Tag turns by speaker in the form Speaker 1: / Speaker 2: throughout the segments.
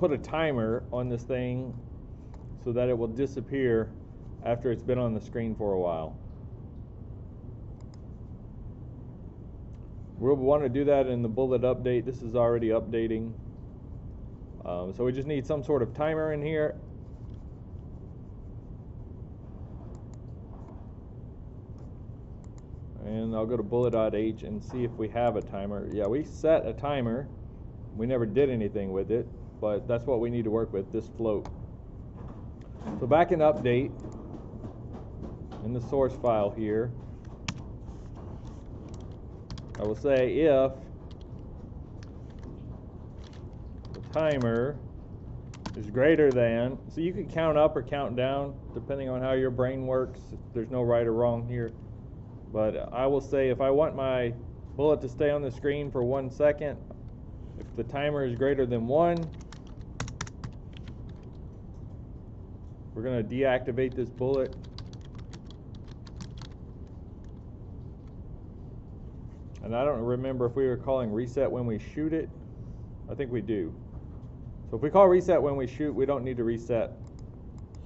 Speaker 1: put a timer on this thing so that it will disappear after it's been on the screen for a while. We'll want to do that in the bullet update. This is already updating. So we just need some sort of timer in here. And I'll go to bullet.h and see if we have a timer. Yeah, we set a timer. We never did anything with it, but that's what we need to work with, this float. So back in update, in the source file here, I will say if the timer is greater than, so you can count up or count down depending on how your brain works. There's no right or wrong here. But I will say if I want my bullet to stay on the screen for 1 second, if the timer is greater than 1, we're going to deactivate this bullet. And I don't remember if we were calling reset when we shoot it. I think we do. So if we call reset when we shoot, we don't need to reset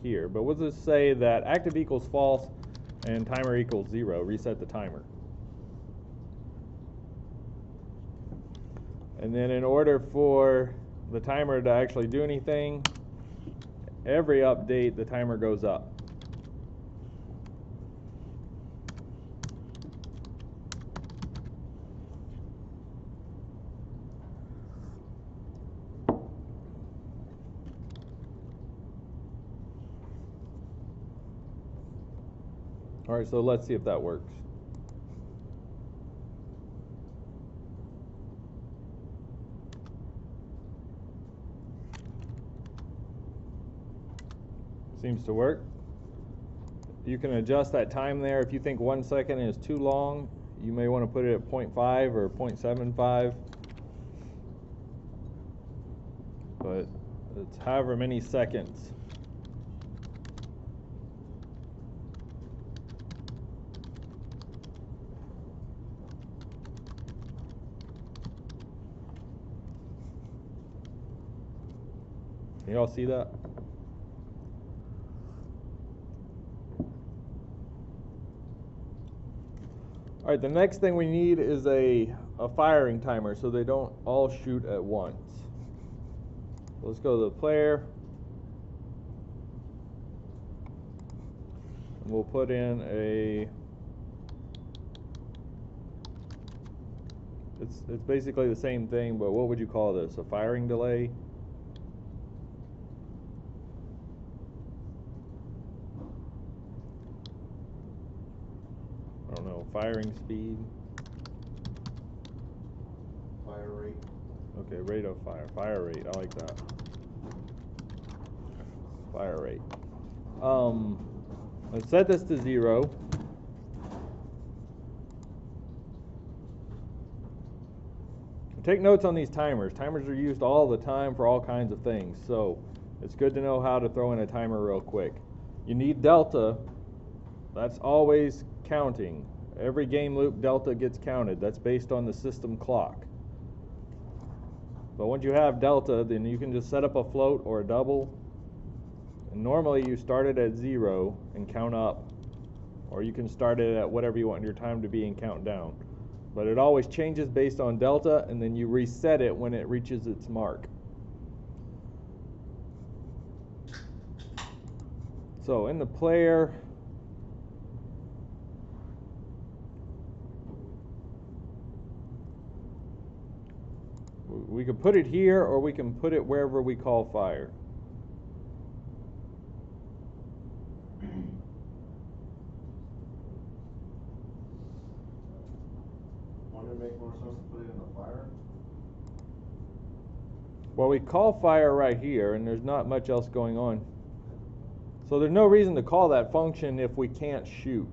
Speaker 1: here. But we'll just say that active equals false and timer equals 0. Reset the timer. And then in order for the timer to actually do anything, every update the timer goes up. All right, so let's see if that works. Seems to work. You can adjust that time there. If you think 1 second is too long, you may want to put it at 0.5 or 0.75. But it's however many seconds. Can you all see that? All right, the next thing we need is a firing timer so they don't all shoot at once. Let's go to the player. And we'll put in a, it's basically the same thing, but what would you call this? A firing delay? I don't know, firing speed.
Speaker 2: Fire rate.
Speaker 1: Okay, rate of fire. Fire rate, I like that. Fire rate. Let's set this to 0. Take notes on these timers. Timers are used all the time for all kinds of things, so it's good to know how to throw in a timer real quick. You need delta. That's always counting. Every game loop delta gets counted. That's based on the system clock. But once you have delta, then you can just set up a float or a double. And normally you start it at 0 and count up, or you can start it at whatever you want your time to be and count down. But it always changes based on delta, and then you reset it when it reaches its mark. So in the player, we could put it here, or we can put it wherever we call fire.
Speaker 2: Wouldn't it make more sense to put it in the fire?
Speaker 1: Well, we call fire right here, and there's not much else going on. So there's no reason to call that function if we can't shoot.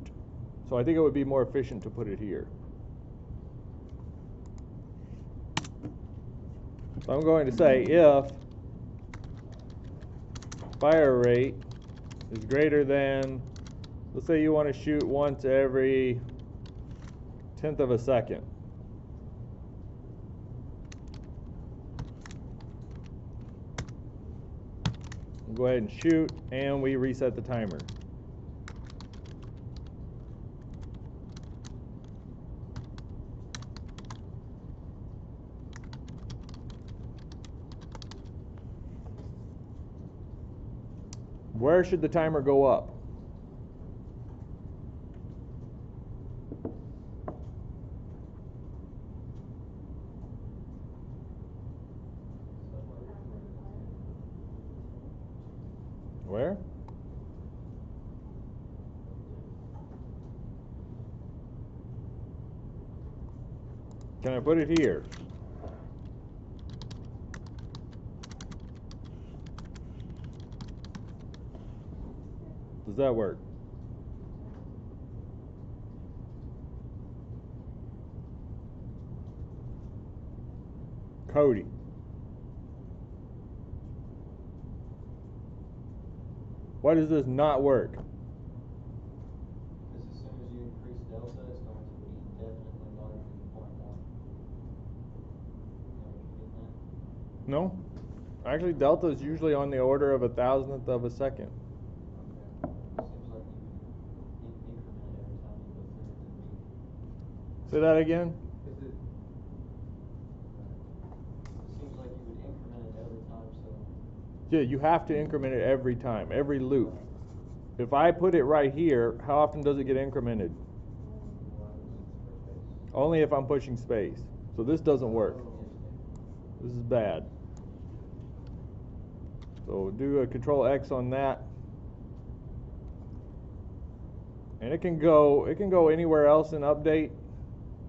Speaker 1: So I think it would be more efficient to put it here. So I'm going to say if fire rate is greater than, let's say you want to shoot once every 1/10 of a second. We'll go ahead and shoot, and we reset the timer. Where should the timer go up? Where? Can I put it here? Does that work? Cody. Why does this not work?
Speaker 3: Because as soon as you increase delta, it's going to be definitely larger than 0.1. You know what you mean?
Speaker 1: No. Actually, delta is usually on the order of 1,000th of a second.
Speaker 3: Seems like you would increment it every time you go through it to be.
Speaker 1: Say that again.
Speaker 3: Seems like you would increment it every time, so.
Speaker 1: Yeah, you have to increment it every time, every loop. If I put it right here, how often does it get incremented? Only if I'm pushing space. So this doesn't work. This is bad. So do a Control X on that. And it can go anywhere else in update.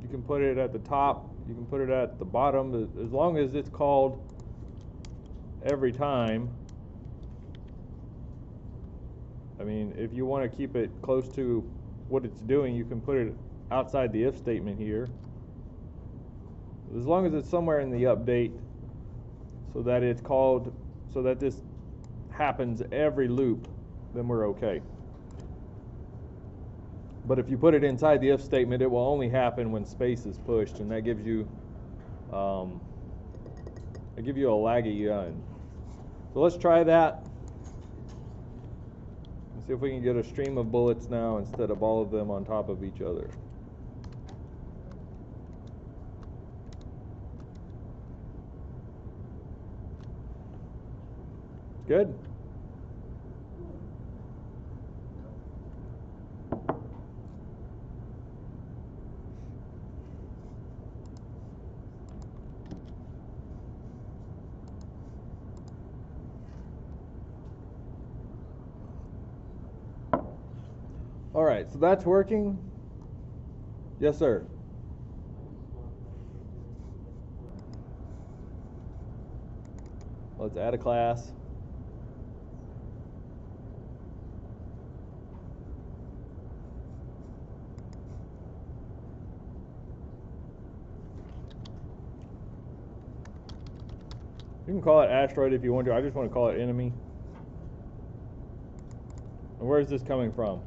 Speaker 1: You can put it at the top, you can put it at the bottom, as long as it's called every time. I mean, if you want to keep it close to what it's doing, you can put it outside the if statement here. As long as it's somewhere in the update so that it's called, so that this happens every loop, then we're okay. But if you put it inside the if statement, it will only happen when space is pushed, and that gives you a laggy gun. So let's try that. Let's see if we can get a stream of bullets now instead of all of them on top of each other. Good. All right, so that's working. Yes, sir. Let's add a class. You can call it asteroid if you want to. I just want to call it enemy. And where is this coming from?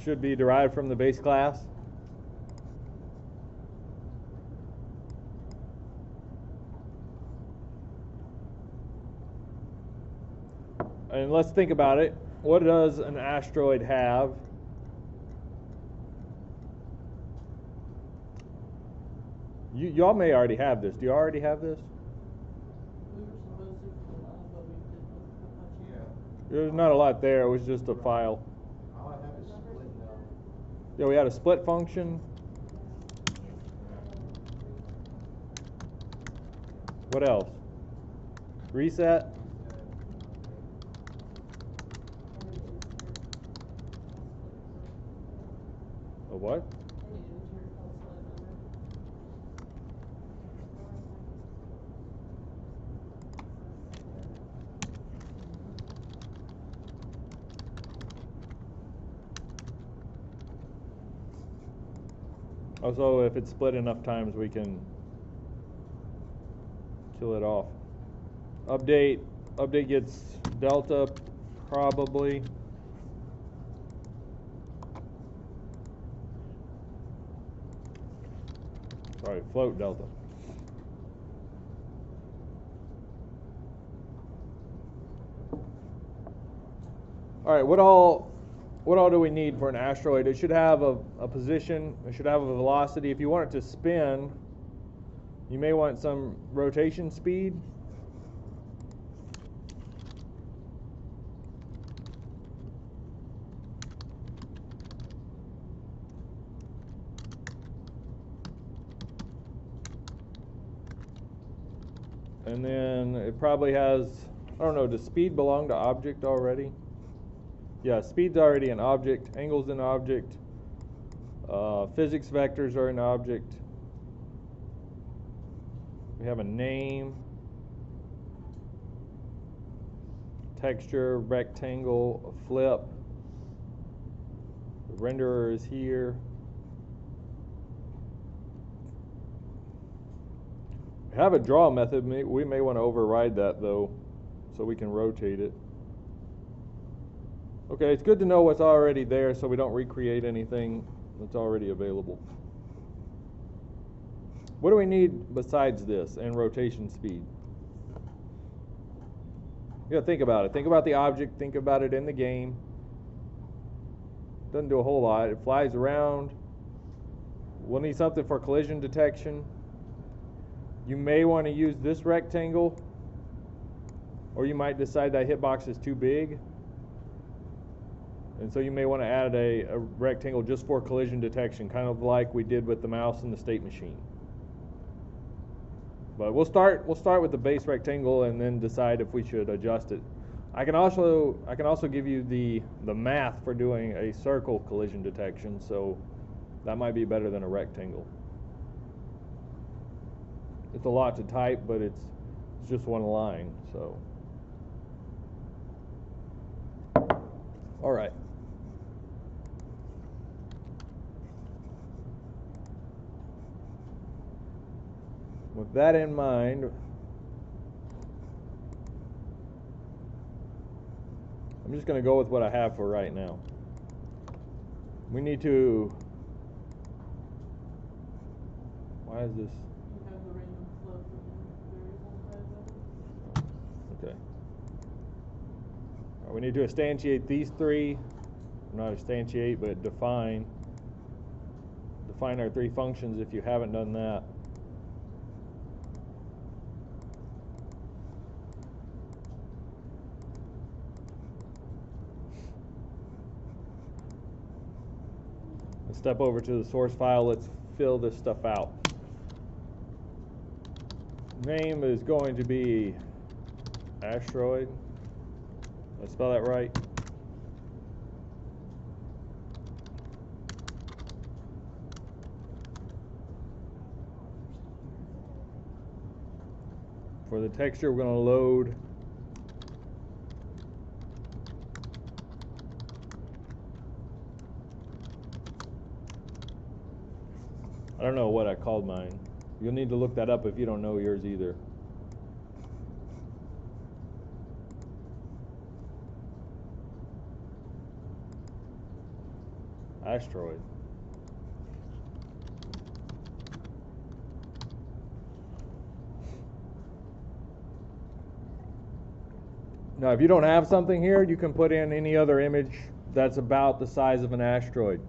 Speaker 1: Should be derived from the base class. And let's think about it. What does an asteroid have? Y'all may already have this. Do you already have this? There's not a lot there. It was just a file.
Speaker 2: All I have is split now.
Speaker 1: Yeah, we had a split function. What else? Reset. A what? Also, if it's split enough times, we can kill it off. Update gets delta, probably. Sorry, float delta. All right, what all do we need for an asteroid? It should have a position, it should have a velocity. If you want it to spin, you may want some rotation speed. And then it probably has, I don't know, does speed belong to object already? Yeah, speed's already an object, angle's an object, physics vectors are an object. We have a name, texture, rectangle, a flip. The renderer is here. We have a draw method. We may want to override that though, so we can rotate it. Okay, it's good to know what's already there so we don't recreate anything that's already available. What do we need besides this and rotation speed? You gotta think about it. Think about the object, think about it in the game. Doesn't do a whole lot. It flies around. We'll need something for collision detection. You may want to use this rectangle, or you might decide that hitbox is too big. And so you may want to add a rectangle just for collision detection, kind of like we did with the mouse and the state machine. But we'll start with the base rectangle and then decide if we should adjust it. I can also give you the math for doing a circle collision detection, so that might be better than a rectangle. It's a lot to type, but it's just one line, so. All right. With that in mind, I'm just going to go with what I have for right now. We need to, why is this?
Speaker 4: You have the random slope of the variable size of it.
Speaker 1: Okay. All right, we need to instantiate these three, not instantiate, but define our three functions if you haven't done that. Let's step over to the source file. Let's fill this stuff out. Name is going to be asteroid. Did I spell that right? For the texture, we're going to load I don't know what I called mine. You'll need to look that up if you don't know yours either. Asteroid. Now, if you don't have something here, you can put in any other image that's about the size of an asteroid.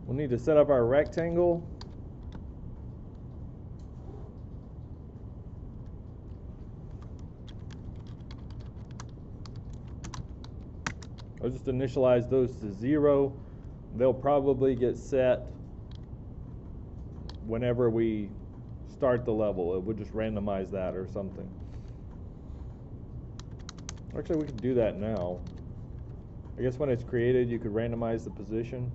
Speaker 1: We'll need to set up our rectangle. I'll just initialize those to 0. They'll probably get set whenever we start the level. It would just randomize that or something. Actually, we can do that now. I guess when it's created, you could randomize the position.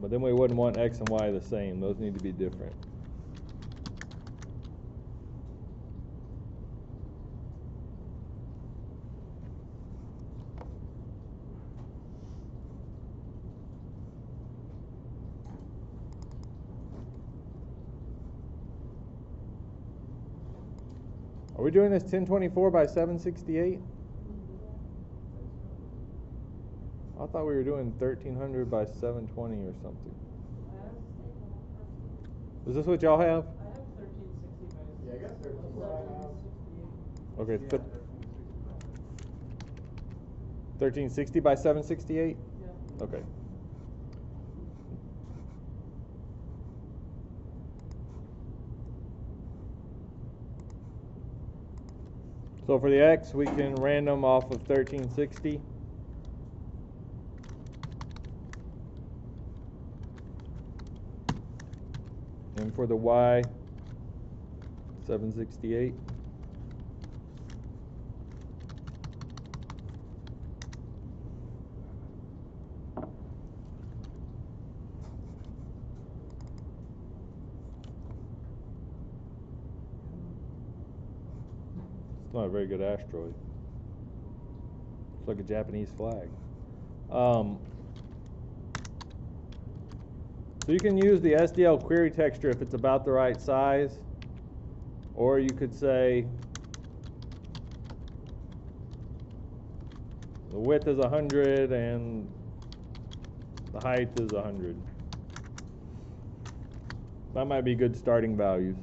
Speaker 1: But then we wouldn't want X and Y the same. Those need to be different. we doing this 1024 by 768? I thought we were doing 1300 by 720 or something. Is this what y'all have?
Speaker 4: I have 1360 by.
Speaker 2: Yeah, I got 1368.
Speaker 1: Okay,
Speaker 2: Yeah,
Speaker 1: 1360 by 768?
Speaker 4: Yeah.
Speaker 1: Okay. So for the X, we can random off of 1360. And for the Y, 768. It's not a very good asteroid. It's like a Japanese flag. So you can use the SDL query texture if it's about the right size, or you could say the width is 100 and the height is 100. That might be good starting values.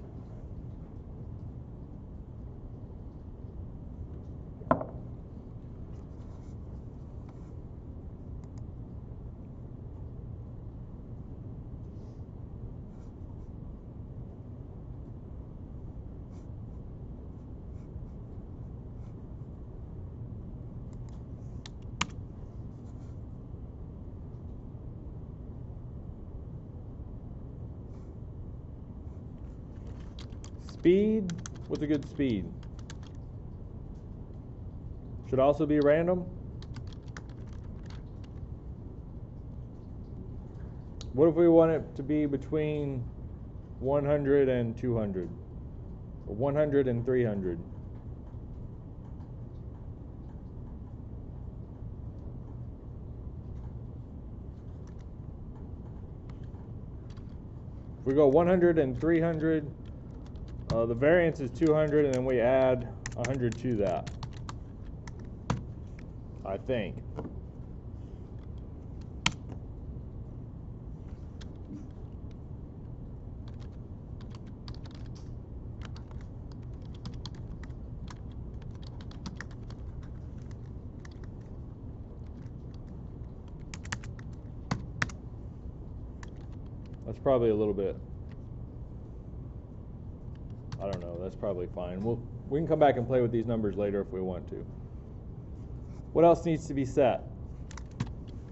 Speaker 1: Speed, what's a good speed? Should also be random. What if we want it to be between 100 and 200? Or 100 and 300? If we go 100 and 300, the variance is 200, and then we add 100 to that, I think. That's probably a little bit, I don't know, that's probably fine. We can come back and play with these numbers later if we want to. What else needs to be set?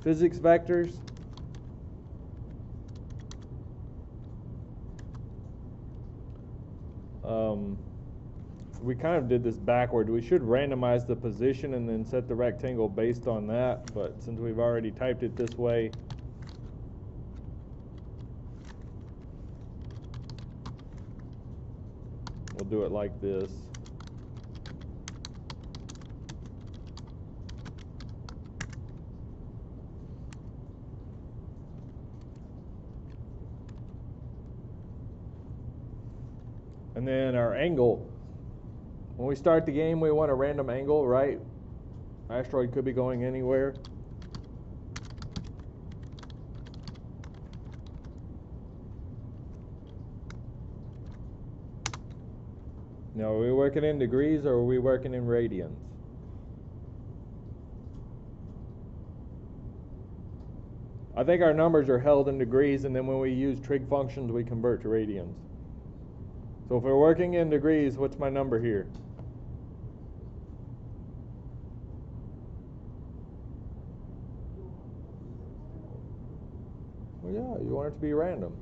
Speaker 1: Physics vectors. We kind of did this backward. We should randomize the position and then set the rectangle based on that, but since we've already typed it this way, we'll do it like this. And then our angle. When we start the game, we want a random angle, right? Asteroid could be going anywhere. Now, are we working in degrees or are we working in radians? I think our numbers are held in degrees, and then when we use trig functions, we convert to radians. So if we're working in degrees, what's my number here? Well, yeah, you want it to be random.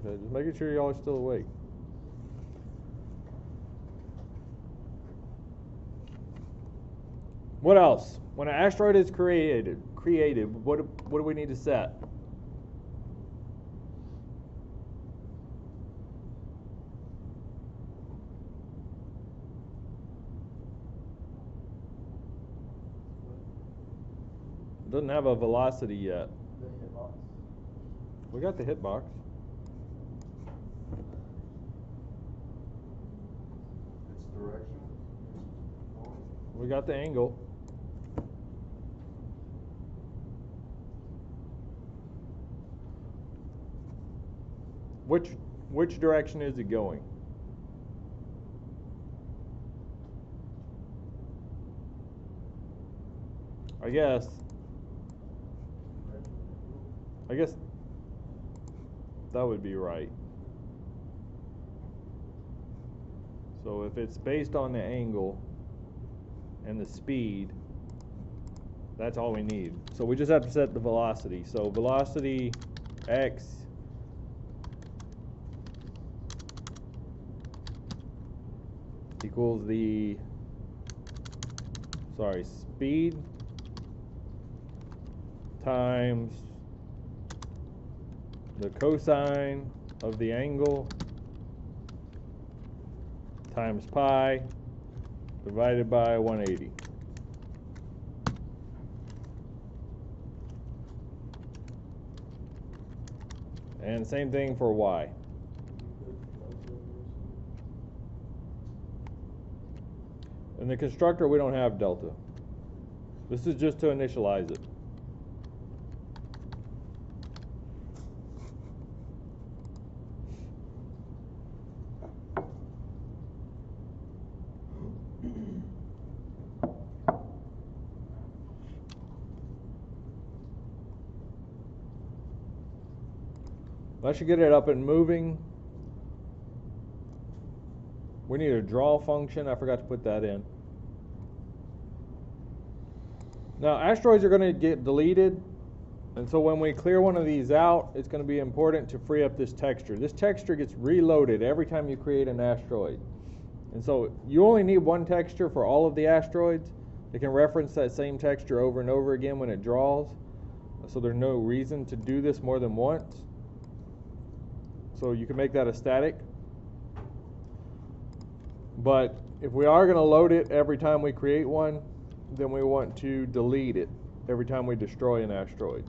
Speaker 1: Okay, just making sure y'all are still awake. What else? When an asteroid is created, what do we need to set? It doesn't have a velocity yet.
Speaker 3: The hitbox.
Speaker 1: We got the hitbox. got the angle. Which direction is it going? I guess that would be right. So if it's based on the angle and the speed, that's all we need. So we just have to set the velocity. So velocity x equals the speed times the cosine of the angle times pi divided by 180. And same thing for y. In the constructor, we don't have delta. This is just to initialize it. That should get it up and moving. We need a draw function. I forgot to put that in. Now, asteroids are going to get deleted, and so when we clear one of these out, it's going to be important to free up this texture. This texture gets reloaded every time you create an asteroid. And so you only need one texture for all of the asteroids. It can reference that same texture over and over again when it draws. So there's no reason to do this more than once. So you can make that a static. But if we are going to load it every time we create one, then we want to delete it every time we destroy an asteroid.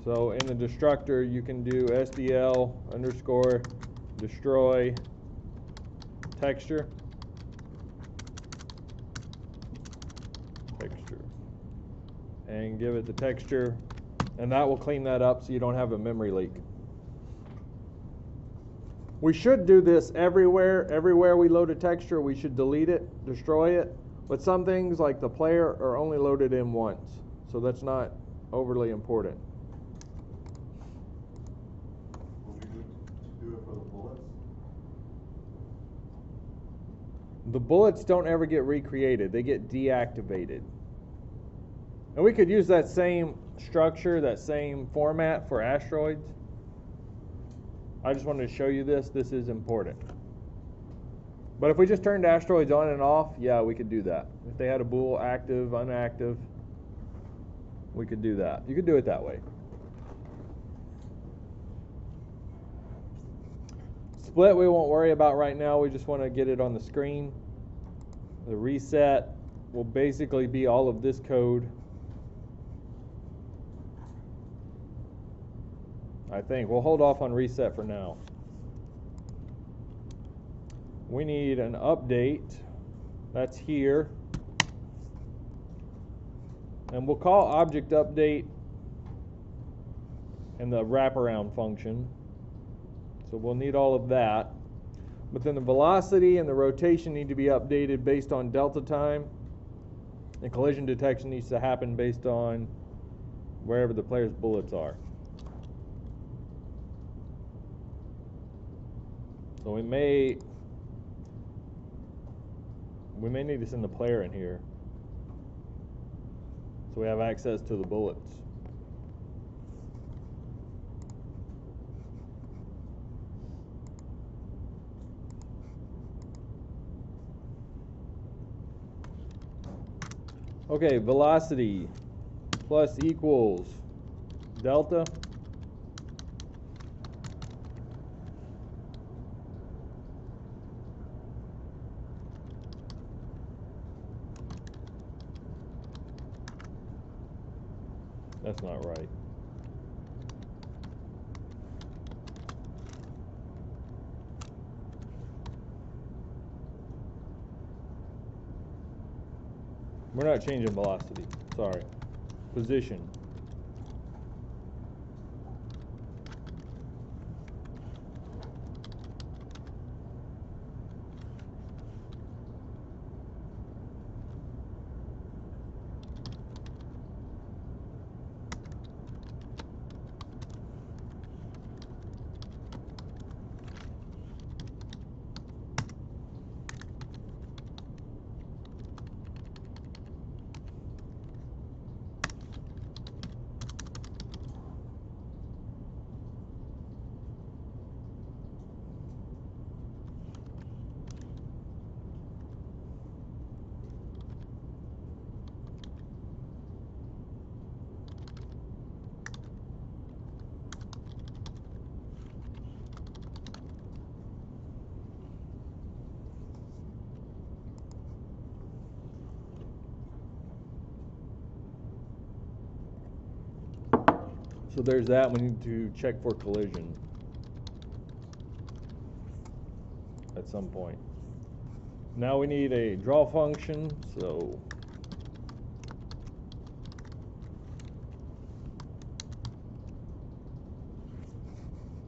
Speaker 1: So in the destructor, you can do SDL underscore destroy texture. And give it the texture, and that will clean that up so you don't have a memory leak. We should do this everywhere. Everywhere we load a texture, we should delete it, destroy it. But some things, like the player, are only loaded in once. So that's not overly important.
Speaker 2: Will we do it for the bullets?
Speaker 1: The bullets don't ever get recreated. They get deactivated. And we could use that same structure, that same format for asteroids. I just wanted to show you this. This is important. But if we just turned asteroids on and off, yeah, we could do that. If they had a bool active, unactive, we could do that. You could do it that way. Split we won't worry about right now. We just want to get it on the screen. The reset will basically be all of this code. I think we'll hold off on reset for now. We need an update. That's here. And we'll call object update and the wraparound function. So we'll need all of that. But then the velocity and the rotation need to be updated based on delta time. And collision detection needs to happen based on wherever the player's bullets are. So we may need to send the player in here so we have access to the bullets. Okay, velocity plus equals delta That's not right. We're not changing velocity. Sorry. Position. So there's that. We need to check for collision at some point. Now we need a draw function, so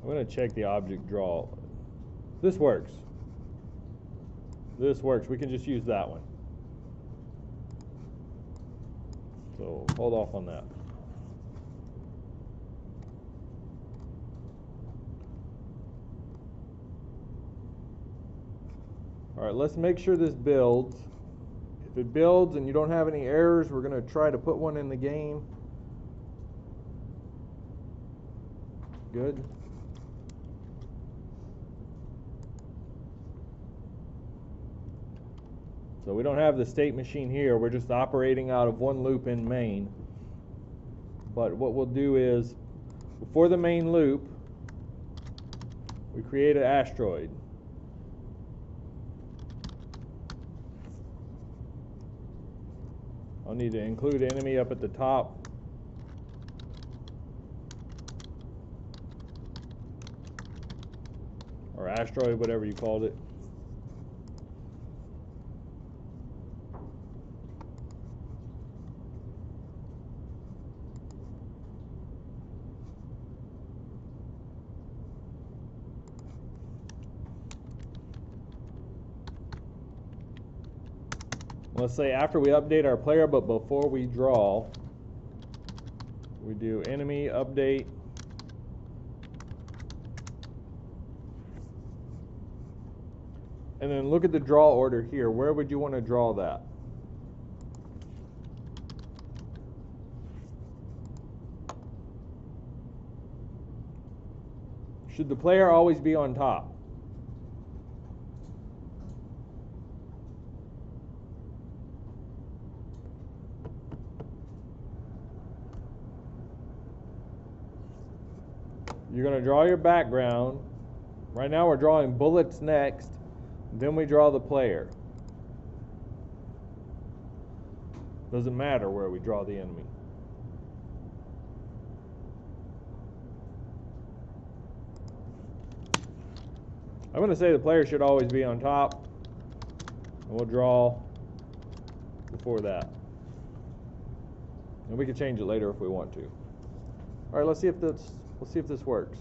Speaker 1: I'm going to check the object draw. This works. This works. We can just use that one. So hold off on that. All right, let's make sure this builds. If it builds and you don't have any errors, we're going to try to put one in the game. Good. So we don't have the state machine here. We're just operating out of one loop in main. But what we'll do is, before the main loop, we create an asteroid. I'll need to include enemy up at the top. Or asteroid, whatever you called it. Let's say after we update our player, but before we draw, we do enemy update. And then look at the draw order here. Where would you want to draw that? Should the player always be on top? You're going to draw your background. Right now we're drawing bullets next, then we draw the player. Doesn't matter where we draw the enemy. I'm going to say the player should always be on top, and we'll draw before that. And we can change it later if we want to. All right, let's see if this works.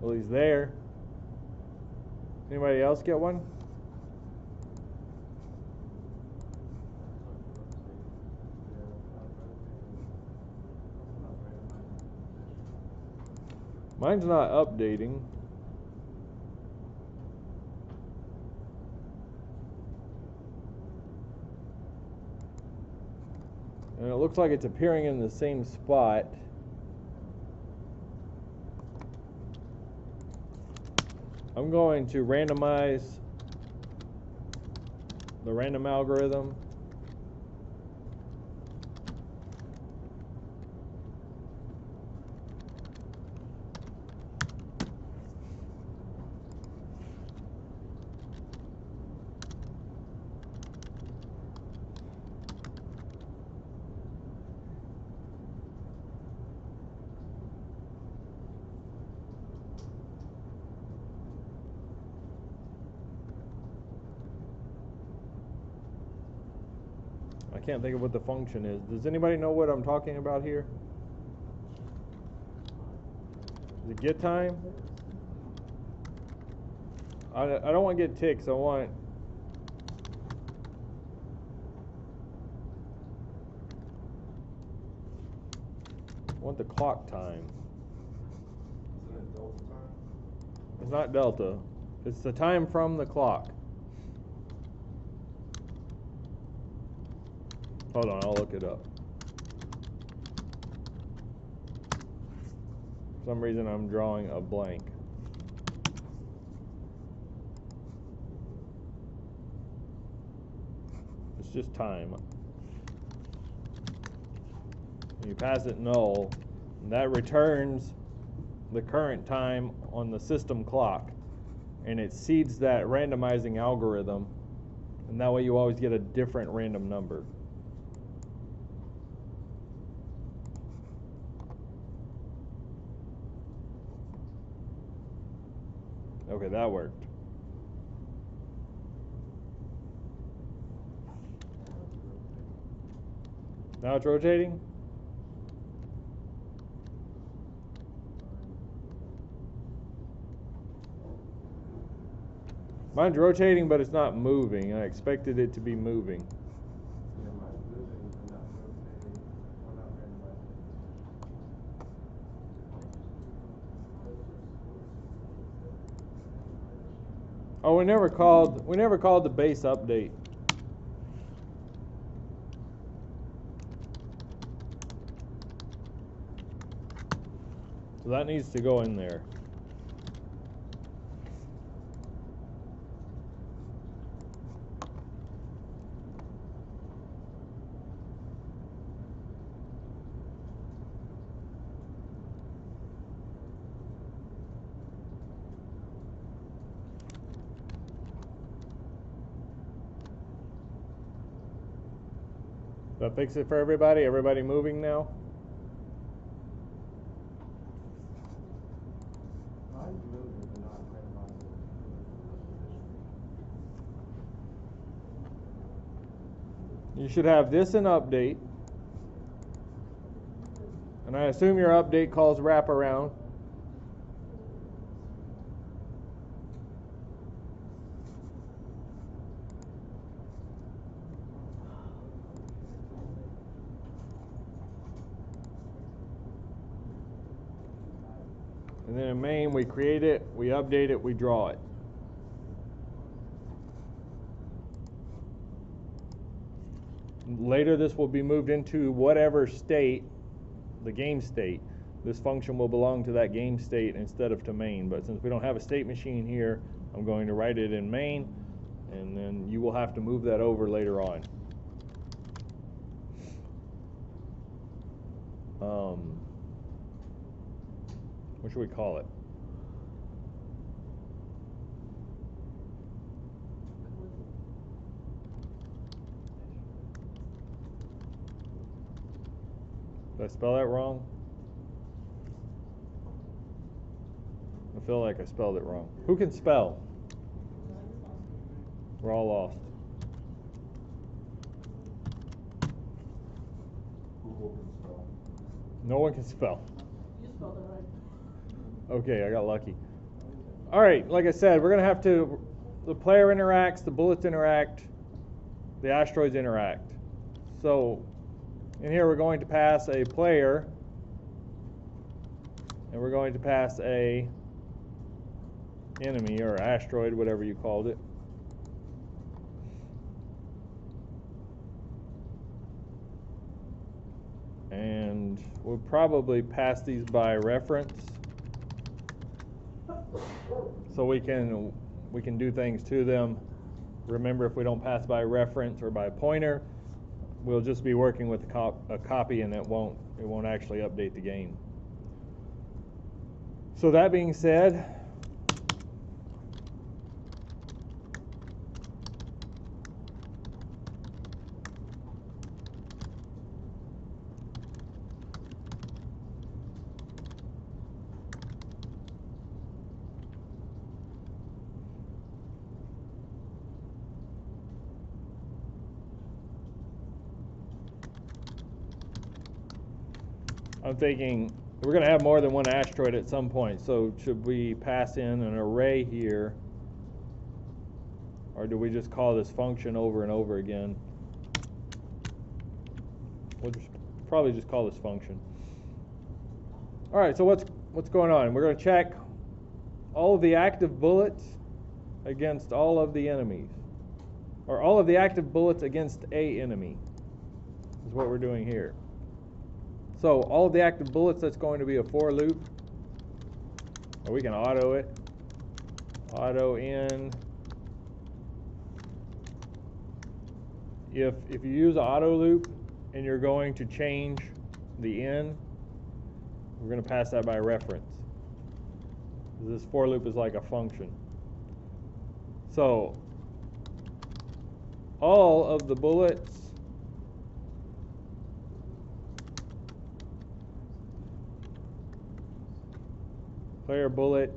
Speaker 1: Well, he's there. Anybody else get one? Mine's not updating. And it looks like it's appearing in the same spot. I'm going to randomize the random algorithm. I can't think of what the function is. Does anybody know what I'm talking about here? Is it get time? I don't want to get ticks. I want the clock time.
Speaker 2: Isn't it delta time?
Speaker 1: It's not delta. It's the time from the clock. Hold on, I'll look it up. For some reason I'm drawing a blank. It's just time. You pass it null, and that returns the current time on the system clock, and it seeds that randomizing algorithm, and that way you always get a different random number. Okay, that worked. Now it's rotating? Mine's rotating, but it's not moving. I expected it to be moving.
Speaker 2: Yeah, mine's moving, but not rotating, or not randomizing.
Speaker 1: Oh, we never called the base update. So that needs to go in there. That fix it for everybody? Everybody moving now?
Speaker 2: Mine's moving, but not randomizing.
Speaker 1: You should have this in update. And I assume your update calls wraparound. And then in main, we create it, we update it, we draw it. Later, this will be moved into whatever state, the game state. This function will belong to that game state instead of to main. But since we don't have a state machine here, I'm going to write it in main, and then you will have to move that over later on. What should we call it? Did I spell that wrong? I feel like I spelled it wrong. Who can spell? We're all lost.
Speaker 2: Google can spell.
Speaker 1: No one can spell.
Speaker 4: You spelled it right.
Speaker 1: Okay, I got lucky. All right, like I said, we're going to have to, the player interacts, the bullets interact, the asteroids interact. So in here we're going to pass a player, and we're going to pass a enemy or asteroid, whatever you called it. And we'll probably pass these by reference, so we can do things to them. Remember, if we don't pass by reference or by pointer, we'll just be working with a copy, and it won't actually update the game. So that being said, I'm thinking we're going to have more than one asteroid at some point, so should we pass in an array here, or do we just call this function over and over again? We'll probably just call this function. All right, so what's going on? We're going to check all of the active bullets against all of the enemies, or all of the active bullets against a enemy is what we're doing here. So all of the active bullets, that's going to be a for loop, or we can auto it. Auto in. If you use auto loop and you're going to change the in, we're going to pass that by reference. This for loop is like a function. So all of the bullets player bullet,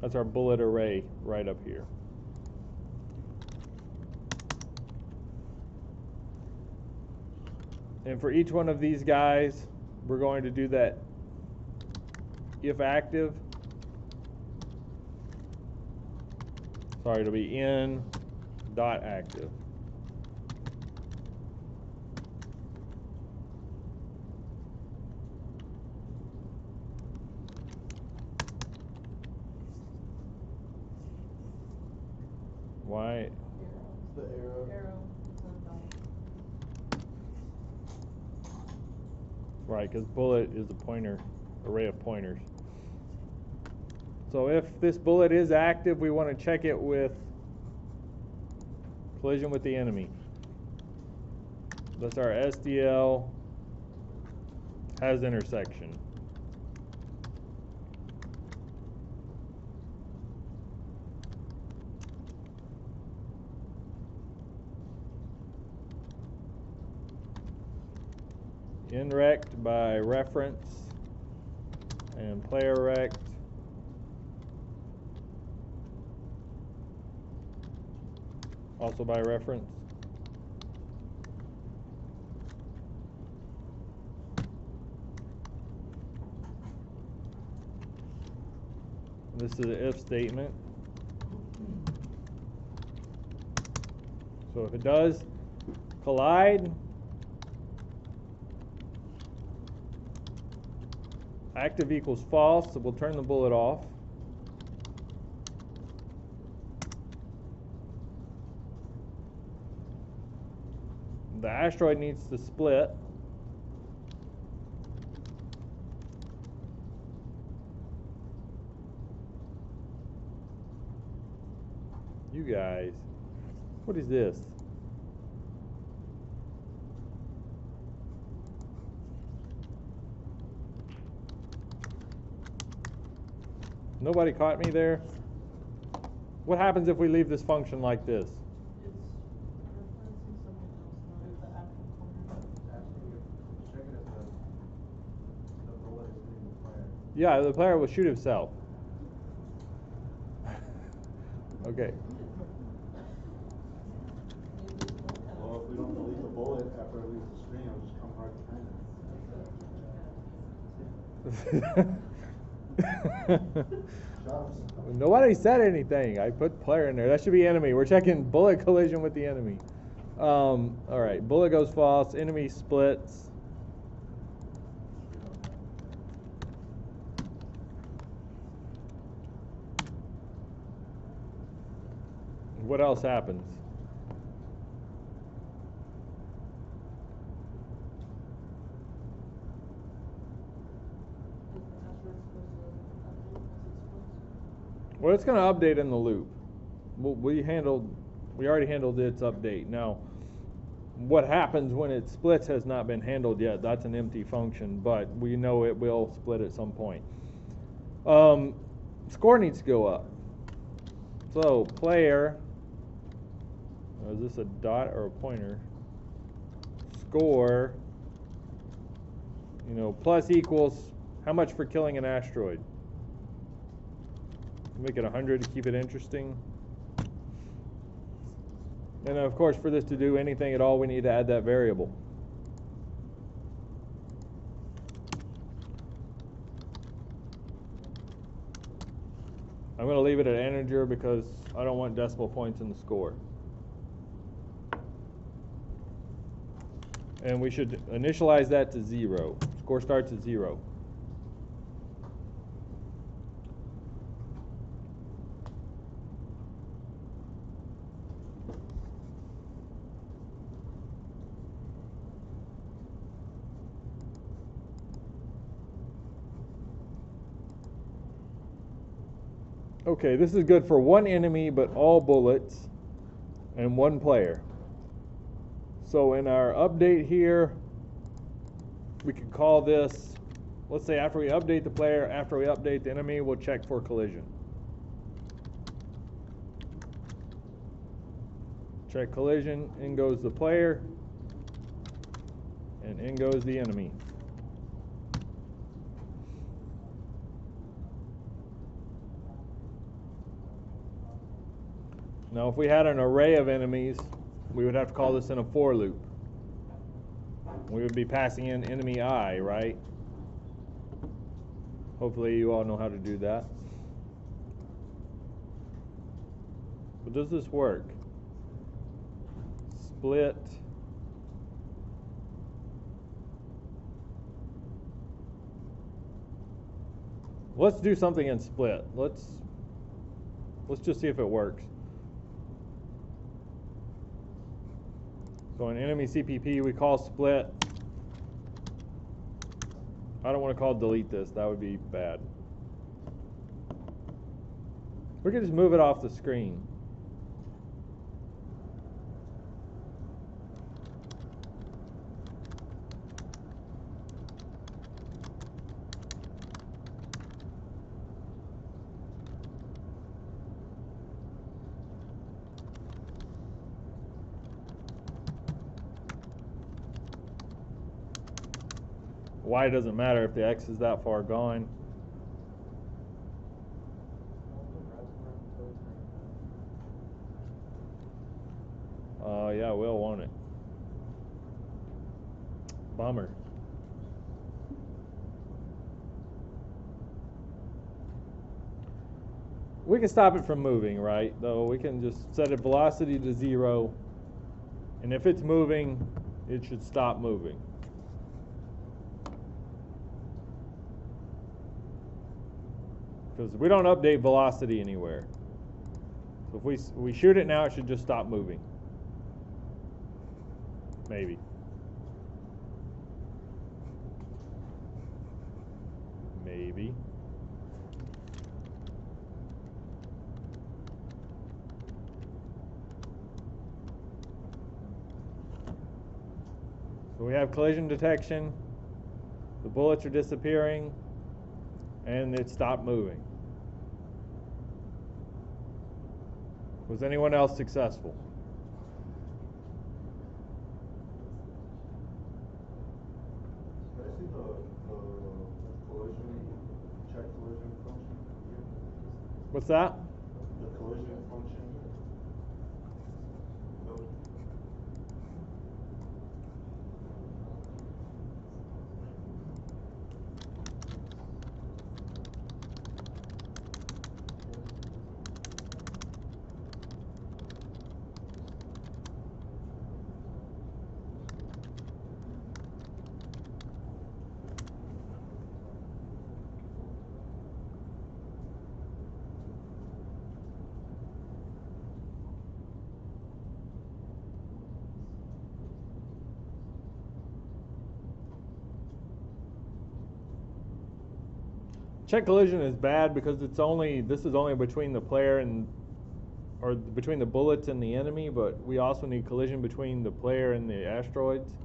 Speaker 1: that's our bullet array right up here. And for each one of these guys, we're going to do that if active. Sorry, it'll be in dot active. Why?
Speaker 2: It's the arrow.
Speaker 4: Arrow, not dot.
Speaker 1: Right, because bullet is a pointer, array of pointers. So if this bullet is active, we want to check it with collision with the enemy. That's our SDL has intersection. Inrect by reference and player rect. Also by reference. This is an if statement. So if it does collide, active equals false, so we'll turn the bullet off. The asteroid needs to split. You guys, what is this? Nobody caught me there? What happens if we leave this function like this?
Speaker 4: It's referencing something else, not the actual pointer.
Speaker 2: Check it if the bullet is hitting the player.
Speaker 1: Yeah, the player will shoot himself. Okay.
Speaker 2: Well, if we don't delete the bullet after it leaves the screen, it'll just come right behind it. Shots.
Speaker 1: Nobody said anything. I put player in there. That should be enemy. We're checking bullet collision with the enemy. All right, bullet goes false. Enemy splits. What else happens? Well, it's going to update in the loop. We already handled its update. Now, what happens when it splits has not been handled yet. That's an empty function, but we know it will split at some point. Score needs to go up. So player, is this a dot or a pointer? Score, plus equals how much for killing an asteroid? Make it 100 to keep it interesting. And of course, for this to do anything at all, we need to add that variable. I'm going to leave it at integer because I don't want decimal points in the score. And we should initialize that to 0. Score starts at 0. Okay, this is good for one enemy, but all bullets, and one player. So in our update here, we could call this, let's say after we update the player, after we update the enemy, we'll check for collision. Check collision, in goes the player, and in goes the enemy. Now if we had an array of enemies, we would have to call this in a for loop. We would be passing in enemy I, right? Hopefully you all know how to do that. But does this work? Split. Let's do something in split. Let's just see if it works. So in enemy CPP, we call split. I don't want to call delete this. That would be bad. We can just move it off the screen. Y doesn't matter if the X is that far gone. Yeah, we'll want it. Bummer. We can stop it from moving, right? Though we can just set its velocity to 0, and if it's moving, it should stop moving. Because we don't update velocity anywhere. So if we shoot it now, it should just stop moving. Maybe. Maybe. So we have collision detection. The bullets are disappearing. And it stopped moving. Was anyone else successful?
Speaker 2: Can I see the collision, check collision function again?
Speaker 1: What's that?
Speaker 2: The collision function. No.
Speaker 1: Check collision is bad because this is only between the player and, or between the bullets and the enemy, but we also need collision between the player and the asteroids.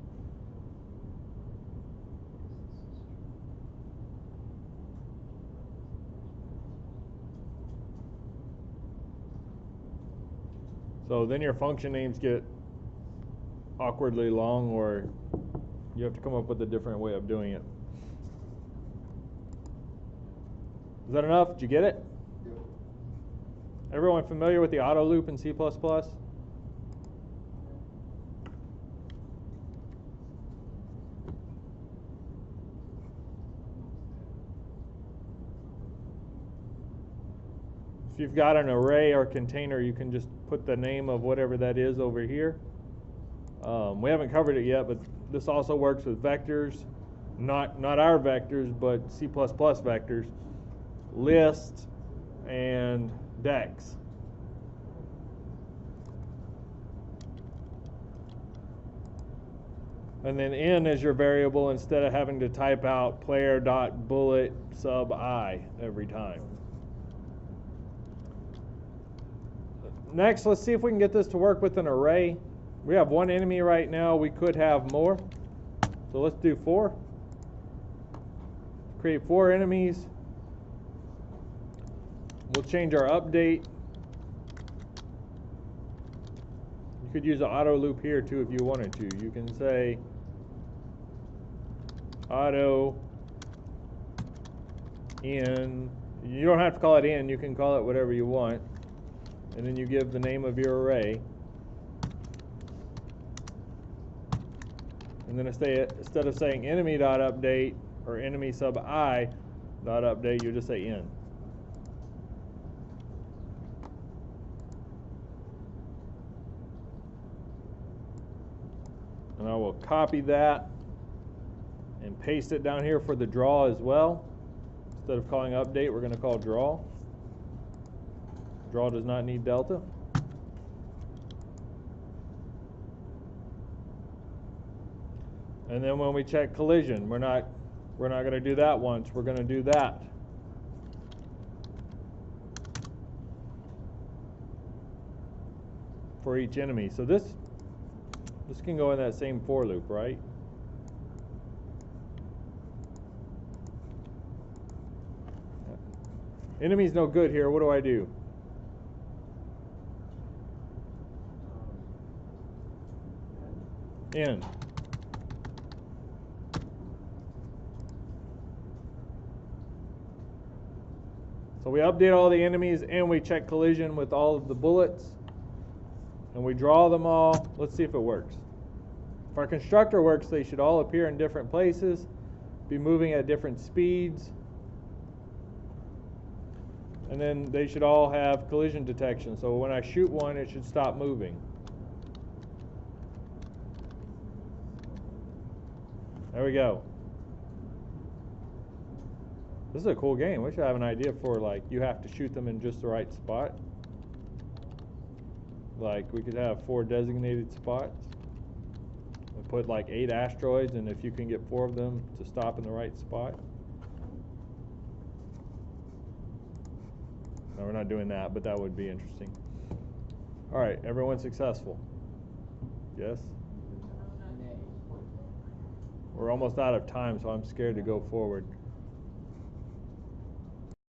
Speaker 1: So then your function names get awkwardly long, or you have to come up with a different way of doing it. Is that enough? Did you get it?
Speaker 2: Yep.
Speaker 1: Everyone familiar with the auto loop in C++? If you've got an array or container, you can just put the name of whatever that is over here. We haven't covered it yet, but this also works with vectors, not our vectors, but C++ vectors, lists, and decks. And then n is your variable instead of having to type out player.bullet sub I every time. Next, let's see if we can get this to work with an array. We have one enemy right now. We could have more. So let's do 4. Create 4 enemies. We'll change our update. You could use an auto loop here too if you wanted to. You can say auto in. You don't have to call it in. You can call it whatever you want. And then you give the name of your array. And then instead of saying enemy.update or enemy sub I.update, you just say in. And I will copy that and paste it down here for the draw as well. Instead of calling update, we're going to call draw. Draw does not need delta. And then when we check collision, we're not going to do that once. We're going to do that. For each enemy. So this can go in that same for loop, right? Enemy's no good here. What do I do? In. So we update all the enemies and we check collision with all of the bullets. And we draw them all. Let's see if it works. If our constructor works, they should all appear in different places, be moving at different speeds, and then they should all have collision detection. So when I shoot one, it should stop moving. There we go. This is a cool game. We should have an idea for, like, you have to shoot them in just the right spot. Like, we could have 4 designated spots. We put like 8 asteroids, and if you can get 4 of them to stop in the right spot. No, we're not doing that, but that would be interesting. All right, everyone successful? Yes? We're almost out of time, so I'm scared to go forward.